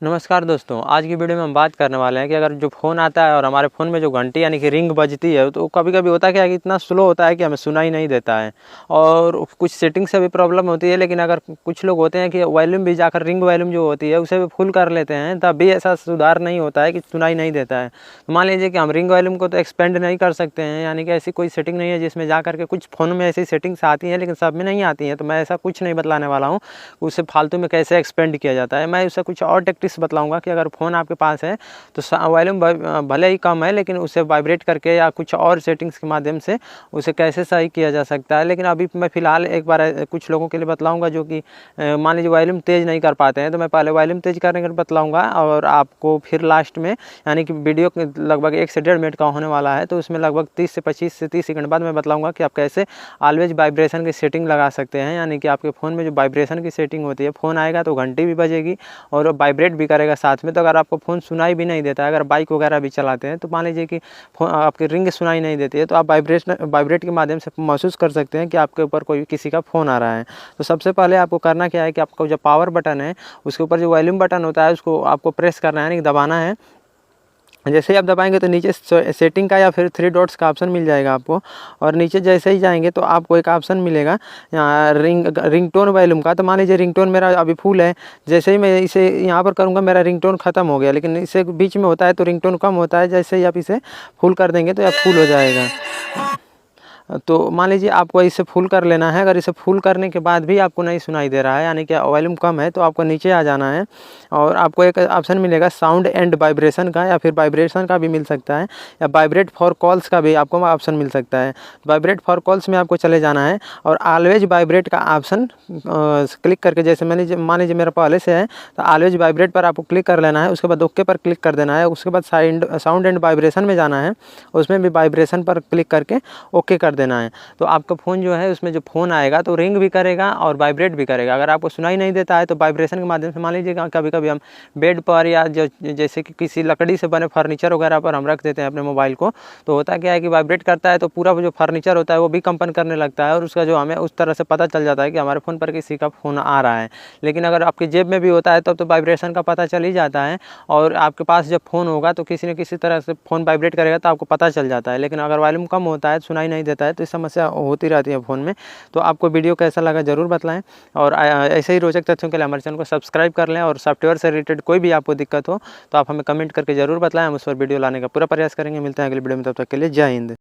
नमस्कार दोस्तों, आज की वीडियो में हम बात करने वाले हैं कि अगर जो फ़ोन आता है और हमारे फ़ोन में जो घंटी यानी कि रिंग बजती है तो कभी-कभी होता क्या है कि इतना स्लो होता है कि हमें सुनाई नहीं देता है और कुछ सेटिंग से भी प्रॉब्लम होती है। लेकिन अगर कुछ लोग होते हैं कि वॉल्यूम भी जाकर रिंग वॉल्यूम जो होती है उसे भी फुल कर लेते हैं, तब भी ऐसा सुधार नहीं होता है कि सुनाई नहीं देता है। तो मान लीजिए कि हम रिंग वॉल्यूम को तो एक्सपेंड नहीं कर सकते हैं, यानी कि ऐसी कोई सेटिंग नहीं है जिसमें जा कर के कुछ फ़ोन में ऐसी सेटिंग्स आती हैं लेकिन सब में नहीं आती हैं। तो मैं ऐसा कुछ नहीं बतलाने वाला हूँ, उसे फालतू में कैसे एक्सपेंड किया जाता है। मैं उसे कुछ और टेक्टिक्स बतलाऊँगा कि अगर फ़ोन आपके पास है तो वॉल्यूम भले ही कम है लेकिन उसे वाइब्रेट करके या कुछ और सेटिंग्स के माध्यम से उसे कैसे सही किया जा सकता है। लेकिन अभी मैं फ़िलहाल एक बार कुछ लोगों के लिए बतलाऊँगा जो कि मान लीजिए वॉल्यूम तेज़ नहीं कर पाते हैं, तो मैं पहले वॉल्यूम तेज़ करने के लिए बतलाऊँगा और आपको फिर लास्ट में, यानी कि वीडियो लगभग 1 से 1.5 मिनट का होने वाला है, तो उसमें लगभग 25 से 30 सेकंड बाद मैं बतलाऊँगा कि आप कैसे ऑलवेज वाइब्रेशन की सेटिंग लगा सकते हैं। यानी कि आपके फ़ोन में जो वाइब्रेशन की सेटिंग होती है, फ़ोन आएगा तो घंटी भी बजेगी और वाइब्रेट भी करेगा साथ में। तो अगर आपको फ़ोन सुनाई भी नहीं देता है, अगर बाइक वगैरह भी चलाते हैं, तो मान लीजिए कि फ़ोन आपकी रिंग सुनाई नहीं देती है, तो आप वाइब्रेट के माध्यम से महसूस कर सकते हैं कि आपके ऊपर कोई किसी का फ़ोन आ रहा है। तो सबसे पहले आपको करना क्या है कि आपका जो पावर बटन है उसके ऊपर जो वॉल्यूम बटन होता है उसको आपको प्रेस करना है, यानी कि दबाना है। जैसे ही आप दबाएंगे तो नीचे सेटिंग का या फिर 3 डॉट्स का ऑप्शन मिल जाएगा आपको, और नीचे जैसे ही जाएंगे तो आपको एक ऑप्शन मिलेगा रिंगटोन वॉल्यूम का। तो मान लीजिए रिंगटोन मेरा अभी फुल है, जैसे ही मैं इसे यहाँ पर करूँगा मेरा रिंगटोन ख़त्म हो गया, लेकिन इसे बीच में होता है तो रिंगटोन कम होता है। जैसे ही आप इसे फुल कर देंगे तो यह फुल हो जाएगा। तो मान लीजिए आपको इसे फुल कर लेना है। अगर इसे फुल करने के बाद भी आपको नहीं सुनाई दे रहा है, यानी कि वॉल्यूम कम है, तो आपको नीचे आ जाना है और आपको एक ऑप्शन मिलेगा साउंड एंड वाइब्रेशन का, या फिर वाइब्रेशन का भी मिल सकता है, या वाइब्रेट फॉर कॉल्स का भी आपको ऑप्शन मिल सकता है। वाइब्रेट फॉर कॉल्स में आपको चले जाना है और ऑलवेज वाइब्रेट का ऑप्शन क्लिक करके, जैसे मान लीजिए मेरा पहले से है तो ऑलवेज वाइब्रेट पर आपको क्लिक कर लेना है। उसके बाद ओके पर क्लिक कर देना है। उसके बाद साउंड एंड वाइब्रेशन में जाना है, उसमें भी वाइब्रेशन पर क्लिक करके ओके कर देना है। तो आपका फ़ोन जो है उसमें जो फ़ोन आएगा तो रिंग भी करेगा और वाइब्रेट भी करेगा। अगर आपको सुनाई नहीं देता है तो वाइब्रेशन के माध्यम से, मान लीजिएगा कभी-कभी हम बेड पर या जो जैसे कि किसी लकड़ी से बने फर्नीचर वगैरह पर हम रख देते हैं अपने मोबाइल को, तो होता क्या है कि वाइब्रेट करता है तो पूरा जो फर्नीचर होता है वो भी कंपन करने लगता है और उसका जो हमें उस तरह से पता चल जाता है कि हमारे फ़ोन पर किसी का फ़ोन आ रहा है। लेकिन अगर आपकी जेब में भी होता है तब तो वाइब्रेशन का पता चल ही जाता है, और आपके पास जब फ़ोन होगा तो किसी न किसी तरह से फ़ोन वाइब्रेट करेगा तो आपको पता चल जाता है। लेकिन अगर वॉल्यूम कम होता है, सुनाई नहीं देता है, तो इस समस्या होती रहती है फ़ोन में। तो आपको वीडियो कैसा लगा ज़रूर बताएं, और ऐसे ही रोचक तथ्यों के लिए हमारे चैनल को सब्सक्राइब कर लें, और सॉफ्टवेयर से रिलेटेड कोई भी आपको दिक्कत हो तो आप हमें कमेंट करके ज़रूर बताएं, हम उस पर वीडियो लाने का पूरा प्रयास करेंगे। मिलते हैं अगली वीडियो में, तब तक के लिए जय हिंद।